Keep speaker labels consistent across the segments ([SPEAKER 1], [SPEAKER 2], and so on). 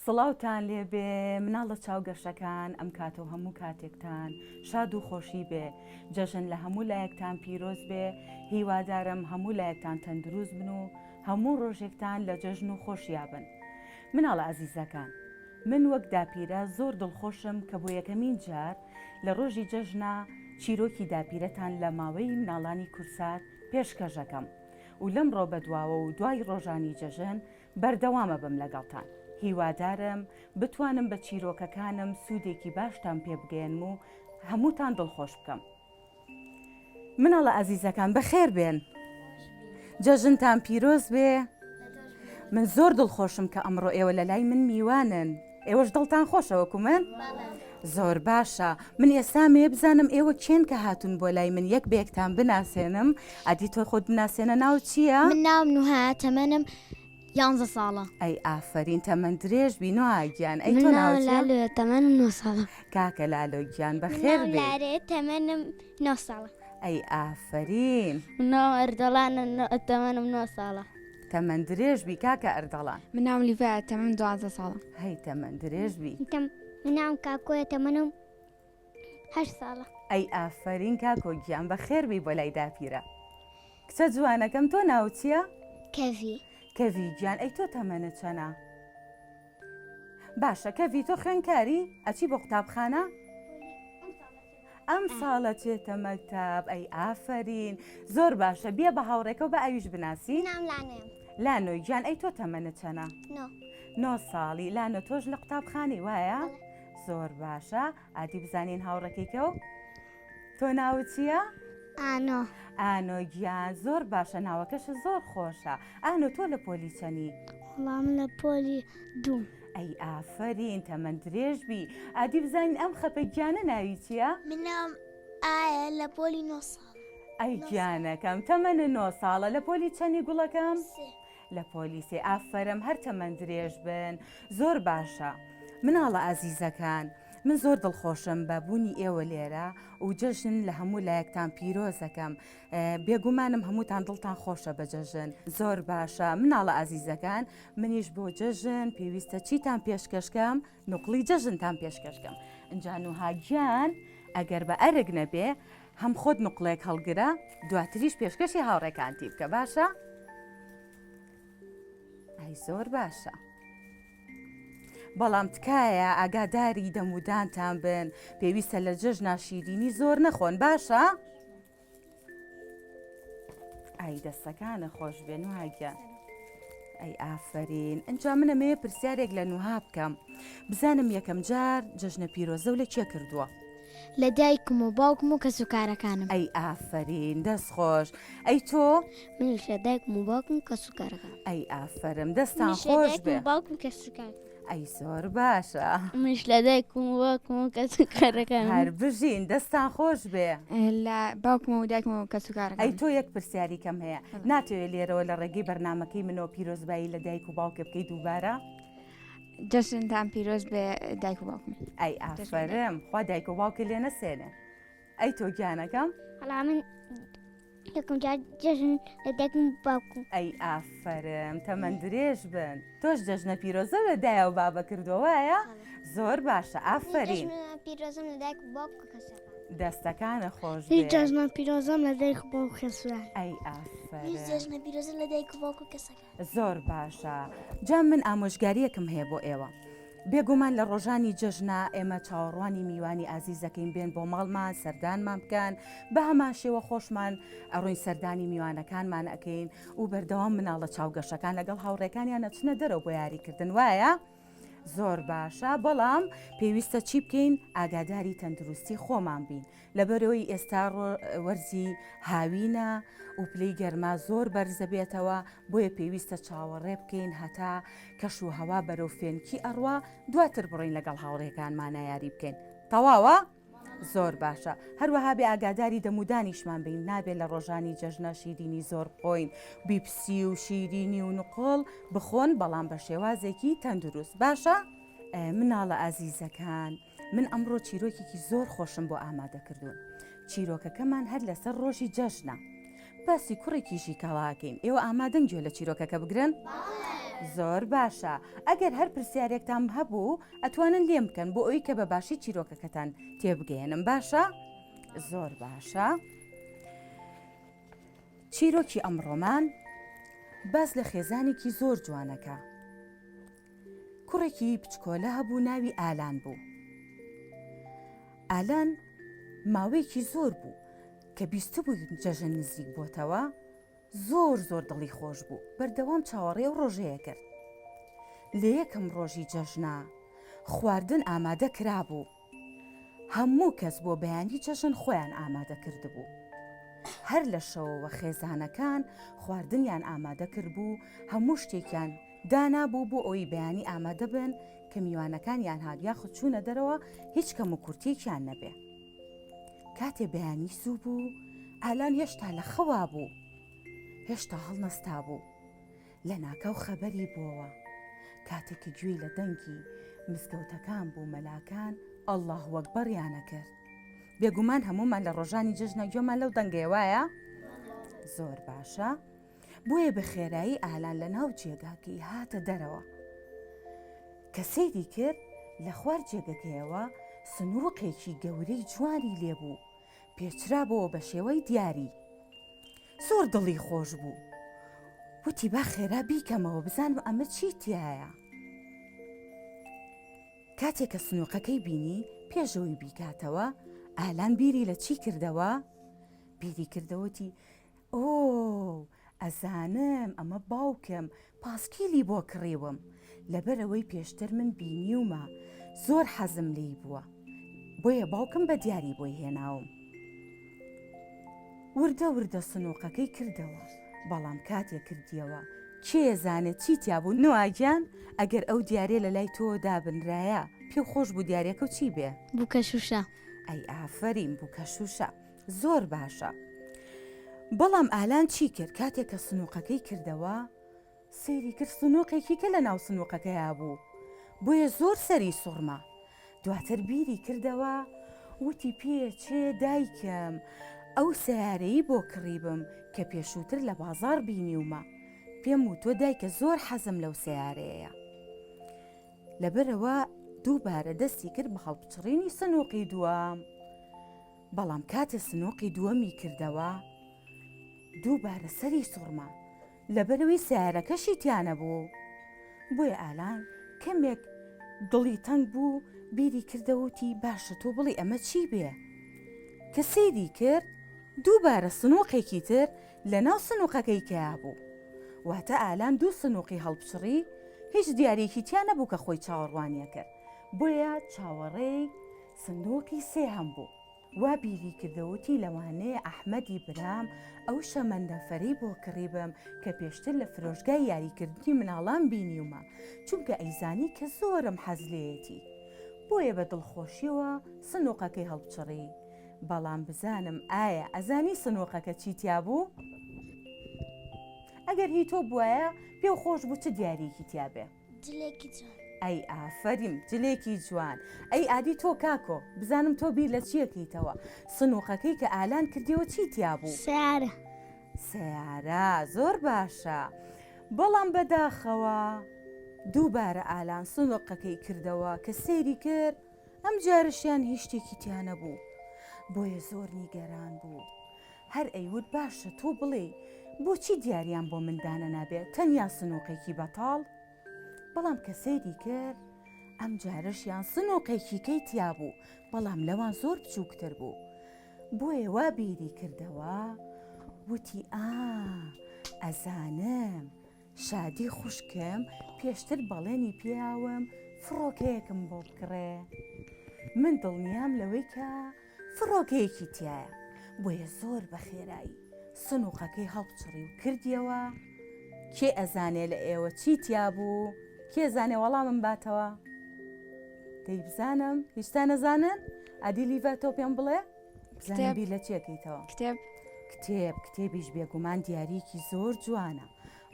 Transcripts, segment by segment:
[SPEAKER 1] سڵاوتان لێبێ مناڵە چاوگەشتەکان ئەم کاتەوە هەموو کاتێکتان شاد و خۆشی بێ جەژن لە هەموو لایەکتان پیرۆز بێ هیوادارم هەموو لایەکتان تەندروست بن و هەموو ڕۆژێکتان لە جەژن و خۆشیابن. مناڵە ئازیزەکان، من وەک داپیرە زۆر دڵخۆشم کە بۆ یەکەمین جار لە ڕۆژی جەژنا چیرۆکی داپیرەتان لە ماوەی مناڵانی کورسات پێشکەشەکەم و لەم ڕۆ بەدواوە و دوای ڕۆژانی جەژن بەردەوامە بم لەگەڵتان. هیوادارم بتوانم بە چیرۆکەکانم سوودێکی باشتان پێ بگەێنم و هەمووتان دڵخۆش بکەم. مناڵە ئازیزەکان بەخێر بێن، جەژنتان پیرۆز بێ. من زۆر دڵخۆشم کە ئەمڕۆ ئێوە لە لای من میوانن. ئێوەش دڵتان خۆشە وەکو من؟ زۆر باشە. من ئێستامێ بزانم ئێوە کێن کە هاتون بۆ لای من یەک بێکتان بناسێنم. ئادی تۆ خۆت بناسێنە ناو چییە؟
[SPEAKER 2] من ناوم نوها، تەمەنم 11 ساڵە.
[SPEAKER 1] ئەی ئافرین، تەمەند درێژ بی نوهاگیان. ئەی تۆ
[SPEAKER 2] لالۆ تەمەنم 9 ساڵە.
[SPEAKER 1] کاکە لالۆگیان بەخێر بێ.
[SPEAKER 2] لارێ تەمەنم 9 ساڵە.
[SPEAKER 1] ئەی ئافرین.
[SPEAKER 2] مناو ئەردەڵانە تەمەنم 9 ساڵە.
[SPEAKER 1] تەمەند درێژ بی کاکە ئەردەڵان.
[SPEAKER 3] من ناوم لیڤایە، تەمەنم 12 ساڵە.
[SPEAKER 1] هەی تەمەند درێژ بی.
[SPEAKER 2] من ناوم کاکۆیە، تەمەنم 8 ساڵە.
[SPEAKER 1] ئەی ئافرین کاکۆگیان بەخێر بی بۆ لای داپیرە. کچە جوانەکەم تۆ ناو چییە؟
[SPEAKER 2] کەڤی.
[SPEAKER 1] کەڤی گیان، ئەی تۆ تەمەنت چەنە؟ باشە کەڤی، تۆ خوێنکاری؟ ئەچی بۆ قوتابخانە؟ ئەم ساڵە چێتە مەکتەب. ئەی ئافرین، زۆر باشە. بێ بە هاوڕێکە و بە ئەویش بناسی.
[SPEAKER 2] نام لانەیە.
[SPEAKER 1] لانۆی گیان، ئەی تۆ تەمەنت چەنە؟ 9 ساڵی. لانۆ تۆش لە قوتابخانەی وایە؟ زۆر باشە. ئادی بزانین هاوڕێکێکە و تۆ ناوت چییە؟
[SPEAKER 2] ئانۆ.
[SPEAKER 1] ئانۆ گیان، زۆر باشە، ناوەکەشە زۆر خۆشە. ئانۆ تۆ لە پۆلی چەنی؟
[SPEAKER 2] وەڵام لە پۆلی 2.
[SPEAKER 1] ئەی ئافرین، تەمەند درێژ بی. ئادی بزانین ئەم خەپە گیانە ناوی چییە؟
[SPEAKER 2] من ناوم ئایا، لە پۆلی 9 ساڵە.
[SPEAKER 1] ئەی گیانەکەم، تەمەنە 9 ساڵە. لە پۆلی چەنی گوڵەکەم؟
[SPEAKER 2] 3.
[SPEAKER 1] لە پۆلیسێ. ئافرم، هەر تەمەند درێژ بن. زۆر باشە. مناڵە ئازیزەکان، من زۆر دڵخۆشم بە بوونی ئێوە لێرە و جەژن لە هەموو لایەکتان پیرۆزەکەم. بێگومانم هەمووتان دڵتان خۆشە بە جەژن. زۆر باشە. مناڵە ئازیزەکان، منیش بۆ جەژن پێویستە چیتان پێشکەشکەم؟ نوقڵی جەژنتان پێشکەشکەم. ئەنجا نوهاگیان، ئەگەر بە ئەرگ نەبێ هەم خۆت نوقڵێک هەڵگرە، دواتریش پێشکەشی هاوڕێکانتی بکە. باشە؟ ئەی زۆر باشە. بەڵام تکایە ئاگاداری دەمودانتان بن، پێویستە لە جەژنا شیرینی زۆر نەخۆن. باشە؟ ئای دەستەکانە خۆش بێن وهاگیان. ئەی ئافرین. ئەنجا منەمێ پرسیارێک لە نوها بکەم، بزانم یەکەم جار جەژنە پیرۆزە و لە کێ کردووە؟
[SPEAKER 2] لە دایکم و باوکم و کەسوکارەکانم.
[SPEAKER 1] ئەی ئافرین، دەست خۆش. ئەی تۆ؟
[SPEAKER 2] منیش لە دایکم و باوکم کەسوکارەکان.
[SPEAKER 1] ئەی ئافرم، دەستان خۆش بێ.
[SPEAKER 2] باوکم کەسوکار.
[SPEAKER 1] ئەی زۆر باشە.
[SPEAKER 2] منیش لە دایکم و باوکم و کەسوکارەکان.
[SPEAKER 1] هەر بژین، دەستان خۆش بێ.
[SPEAKER 3] لە باوکم و دایکم و کەسوکارەکان.
[SPEAKER 1] ئەی تۆ یەک پرسیاری کەم هەیە، ناتوێت لێرەوە لە ڕێگەی بەرنامەکەی منەوە پیرۆزبایی لە دایک و باوکە بکەیت دووبارە؟
[SPEAKER 3] جەژنتان پیرۆز بێ دایک و باوکم.
[SPEAKER 1] ئەی ئافرم، خوا دایک و باوکە لێ نەسێنێ. ئەی تۆ گیانەکەم؟
[SPEAKER 2] هەڵا من یەکەم جار جەژن لە دایکم و باوکم.
[SPEAKER 1] ئەی ئافرم، تەمەند درێژ بن. تۆش جەژنە پیرۆزە لە دایە و بابە کردەوەیە؟ زۆر باشە. ئافرین.
[SPEAKER 2] پیرۆزم لە دایک و باوک و کەسوکار.
[SPEAKER 1] دەستەکانە خۆش
[SPEAKER 2] هیچ
[SPEAKER 1] بێ.
[SPEAKER 2] جەژنە پیرۆزەم لە دایک و باوک و کەسوکار.
[SPEAKER 1] ئەی ئافرم،
[SPEAKER 2] جەژنە پیرۆزە لە دایک و باوک و کەسوکار.
[SPEAKER 1] زۆر باشە. جا من ئامۆژگاریەکم هەیە بۆ ئێوە. بێگومان لە ڕۆژانی جەژنا ئێمە چاوەڕوانی میوانی ئازیزەکەین بێن بۆ ماڵمان، سەردانمان بکەن، بە هەمان شێوە خۆشمان ئەڕۆین سەردانی میوانەکانمان ئەەکەین و بەردەوام مناڵە چاوگەشەکان لەگەڵ هاوڕێکانیان ئەچنە دەرەوە بۆ یاریکردن. وایە؟ زۆر باشە. بەڵام پێویستە چی بکەین؟ ئاگاداری تەندروستی خۆمان بین. لەبەرەوەی ئێستا وەرزی هاوینە و پلەی گەرما زۆر بەرزە بێتەوە، بۆیە پێویستە چاوەڕێ بکەین هەتا کەش و هەوا بەرەو فێنکی ئەڕوا، دواتر بڕۆین لەگەڵ هاوڕێکانمان یاری بکەین. تەواوە؟ زۆر باشە. هەروەها بێ ئاگاداری دەمودانیشمان بین، نابێت لە ڕۆژانی جەژنە شیرینی زۆر بخۆین، بیپسی و شیرینی و نوقڵ بخۆن، بەڵام بە شێوازێکی تەندروست. باشە؟ مناڵە ئازیزەکان، من ئەمڕۆ چیرۆکێکی زۆر خۆشم بۆ ئامادەکردوون. چیرۆکەکەمان هەر لەسەر ڕۆژی جەژنە. باسی کوڕێکیشی کەڵاکەین. ئێوە ئامادەن گوێ لە چیرۆکەکە بگرن؟ زۆر باشە ئەگەر هەر پرسیارێکتان هەبوو ئەتوانن لێم بکەن بۆ ئەوی کە بە باشی چیرۆکەکەتان تێبگەێنم باشە؟ زۆر باشە. چیرۆکی ئەمڕۆمان باز لە خێزانێکی زۆر جوانەکە. کوڕێکی پچکۆلە هەبوو ناوی ئالان بوو. ئالان ماوەیەکی زۆر بوو کە بیستە بوو جەژن نزیک بۆتەوە زۆر دڵی خۆش بوو بەردەوام چاوەڕێ و ڕۆژەیە کرد. لە یەکەم ڕۆژی جەژنا خواردن ئامادە کرابوو. هەموو کەس بۆ بەیانی جەژن خۆیان ئامادە کردبوو. هەر لە شەوەوە خێزانەکان خواردنیان ئامادە کردبوو هەموو شتێکیان دانابوو بۆ ئەوی بەیانی ئامادە بن کە میوانەکانیان هاویا خچوونە دەرەوە هیچ کەم و کورتێکیان نەبێ. کاتێ بەیانی سوو بوو ئالان هێشتا لە خەوا بوو. هێشتا هەڵنەستا بوو. لە ناکەو خەبەری بووەوە کاتێکی گوێی لە دەنگی مزگەوتەکان بوو مەلاکان ئەڵڵاه وەکبەریانە کرد. بێگومان هەمومان لە ڕۆژانی جژنە گوێمان لەو دەنگەیە وایە؟ زۆر باشە. بۆیە بە خێرایی ئالان لە ناو جێگاکەی هاتە دەرەوە. کە سەیری کرد لە خوار جێگەکەیەوە سنووڕقێکی گەورەی جوانی لێبوو پێچرابەوە بە شێوەی دیاری. زۆر دڵی خۆش بوو. وتی با خێرا بیکەمەوە بزانم ئەمە چی تایە. کاتێک کە سنووقەکەی بینی پێشەوەی بیکاتەوە ئالان بیری لە چی کردەوە؟ بیری کردەوەتی ئۆ ئەزانم ئەمە باوکم پاسکیلی بۆ کڕیوم لەبەرەوەی پێشتر من بینیومە زۆر حەزم لێی بووە بۆیە باوکم بە دیاری بۆی هێناوم. وردە سنووقەکەی کردەوە بەڵام کاتێ کردیەوە کێزانێت چی تیابوو نواگیان ئەگەر ئەو دیارێ لە لای تۆ دابنرایە پێ خۆش بوو دیارێکە و چی بێ؟
[SPEAKER 2] بووکەشوشە.
[SPEAKER 1] ئەی ئافرین بووکەشوشە زۆر باشە. بەڵام ئالان چی کرد کاتێک کە سنووقەکەی کردەوە سەیری کرد سنووقێکی کە لە ناو سنووقەکەیا بوو بۆیە زۆر سەری سوڕما. دواتر بیری کردەوە وتی پێچێ دایکم ئەو سیارەی بۆ کڕیبم کە پێشووتر لە بازار بینیومە پێم و تۆ دایکە زۆر حەزم لەو سیارەیە. لەبەرەوە دووبارە دەستی کرد بە هەڵبچڕینی سنووقی دووەم. بەڵام کاتە سنووقی دووەمی کردەوە دووبارە سەری سوڕما لەبەرەوەی سیارەکەشی تیانە بوو. بۆیە ئالان کەمێک دڵی تەنگ بوو بیری کردەوتی باشە تۆ بڵێ ئەمە چی بێ؟ کە سەیری کرد دووبارە سنووقێکی تر لە ناو سنووقەکەی کیا بوو. واتە ئالان دوو سنووقی هەڵبچڕی هیچ دیارێکی تیان نەبوو کە خۆی چاوەڕوانیە کرد. بۆیە چاوەڕێی سندوقی سێ هەم بوو. وا بیری کردەوتی لەوانەیە ئەحمەدی برام ئەو شەمەندەفەرەی بۆ کڕیبم کە پێشتر لە فرۆشگای یاریکردنی مناڵان بینیومە چونکە ئەیزانی کە زۆرم حەز لێیەتی. بۆیە بە دڵخۆشیەوە سنووقەکەی هەڵبچڕی. بەڵام بزانم ئایا ئەزانی سنووقەکە چیتیا بوو؟ ئەگەر هی تۆ بووایە پێ خۆش بوو چ دیارێکی تیابێ؟
[SPEAKER 2] جلێکی جوان.
[SPEAKER 1] ئەی ئافرین جلێکی جوان. ئەی ئادی تۆ کاکۆ بزانم تۆ بیر لە چیەکەیتەوە سنووقەکەی کە ئالان کردیەوە چیتیا بوو؟
[SPEAKER 2] سیارە.
[SPEAKER 1] سیارە زۆر باشە. بەڵام بەداخەوە دووبارە ئالان سنووقەکەی کردەوە کە سەیری کرد ئەم جارشیان هیچ شتێکی تیانە بوو. بۆیە زۆر نیگەران بوو. هەر ئەیوت باشە تۆ بڵێ بۆچی دیاریان بۆ مندانە نابێت تەنیا سنووقێکی بەتاڵ؟ بەڵام کە سەیری کرد ئەم جارشیان سنووقێکی کەی تیا بوو بەڵام لەوان زۆر بچووکتر بوو. بۆیە وا بیری کردەوە وتی ئەزانم شادی خوشکم پێشتر بەڵێنی پیاوم فڕۆکەیەکم بۆ بکڕێ. من دڵنیام لەوەی کە فڕۆکەیەکی تایە. بۆیە زۆر بە خێرایی سنووقەکەی هەڵبچڕی و کردیەوە. کێ ئەزانێ لە ئێوە چی تیا بوو؟ کێ زانێ وەڵامم باتەوە؟ دەی بزانم هیچتا نەزانن؟ ئادی لیڤە تۆ پێم بڵێ بزانم بیر لە چێکەیتەوە؟ کتێبیش بێگومان دیارێکی زۆر جوانە.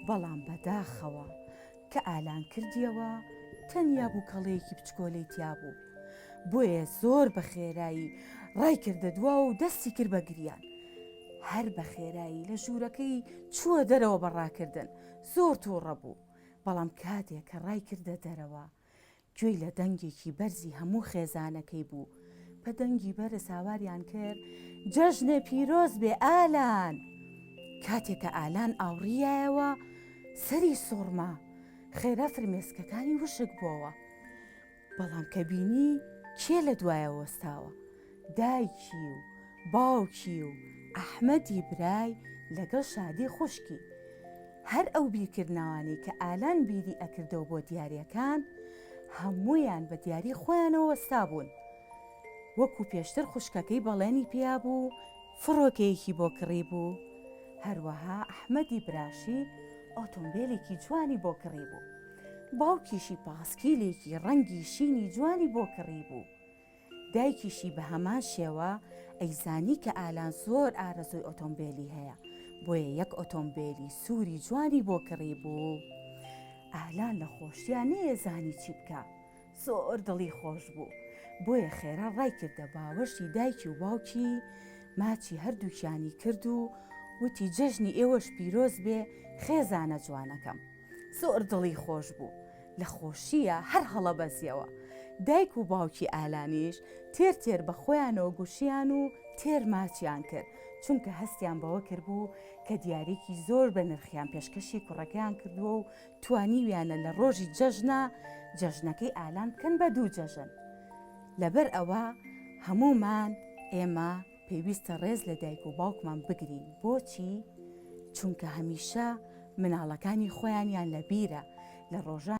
[SPEAKER 1] بەڵام بەداخەوە کە ئالان کردیەوە تەنیا بوو کەڵەیەکی بچکۆلەی تیا بوو. بۆیە زۆر بە خێرایی ڕای کردە دوا و دەستی کرد بە گریان. هەر بە خێرایی لە ژوورەکەی چووە دەرەوە بەڕاکردن زۆر تووڕە بوو. بەڵام کاتێک کە ڕای کردە دەرەوە گوێی لە دەنگێکی بەرزی هەموو خێزانەکەی بوو بە دەنگی بەرز هاواریان کرد جەژنێ پیرۆز بێ ئالان. کاتێک کە ئالان ئاوڕیایەوە سەری سوڕما خێرا فرمێسکەکانی وشک بووەوە، بەڵام کە بینی کێ لە دوایە وەستاوە؟ دایکی و باوکی و ئەحمەدی برای لەگەڵ شادی خوشکی. هەر ئەو بیرکردنەوانی کە ئالان بیری ئەکردەوە بۆ دیاریەکان هەموویان بە دیاری خۆیانەوە وەستا بوون. وەکو پێشتر خوشکەکەی بەڵێنی پیا بوو فڕۆکەیەکی بۆ کڕی بوو، هەروەها ئەحمەدی براشی ئۆتۆمبیلێکی جوانی بۆ کڕی بوو، باوکیشی پاسکیلێکی ڕەنگی شینی جوانی بۆ کڕی بوو. دایکیشی بە هەمان شێوە ئەیزانی کە ئالان زۆر ئارەزوی ئۆتۆمبیلی هەیە، بۆیە یەک ئۆتۆمبیلی سووری جوانی بۆ کڕی بوو. ئالان لە خۆشییان نەیەزانی چی بکە، زۆر دڵی خۆش بوو، بۆیە خێرا ڕای کردە باوەشی دایکی و باوکی ماچی هەردووکیانی کرد و وتی جەژنی ئێوەش پیرۆز بێ خێزانە جوانەکەم. زۆر دڵی خۆش بوو، لە خۆشیە هەر هەڵە بەزیەوە. دایک و باوکی ئالانیش تێر بە خۆیانەوە گوشیان و تێر ماچیان کرد، چونکە هەستیان بەوە کرد بوو کە دیارێکی زۆر بە نرخیان پێشکەشی کوڕەکەیان کردووە و توانیویانە لە ڕۆژی جەژنەکەی ئالان بکەن بە 2 جەژن. لەبەر ئەوە هەمومان ئێمە پێویستە ڕێز لە دایک و باوکمان بگرین. بۆچی؟ چونکە هەمیشە مناڵەکانی خۆیانیان لە بیرە لە ڕۆژان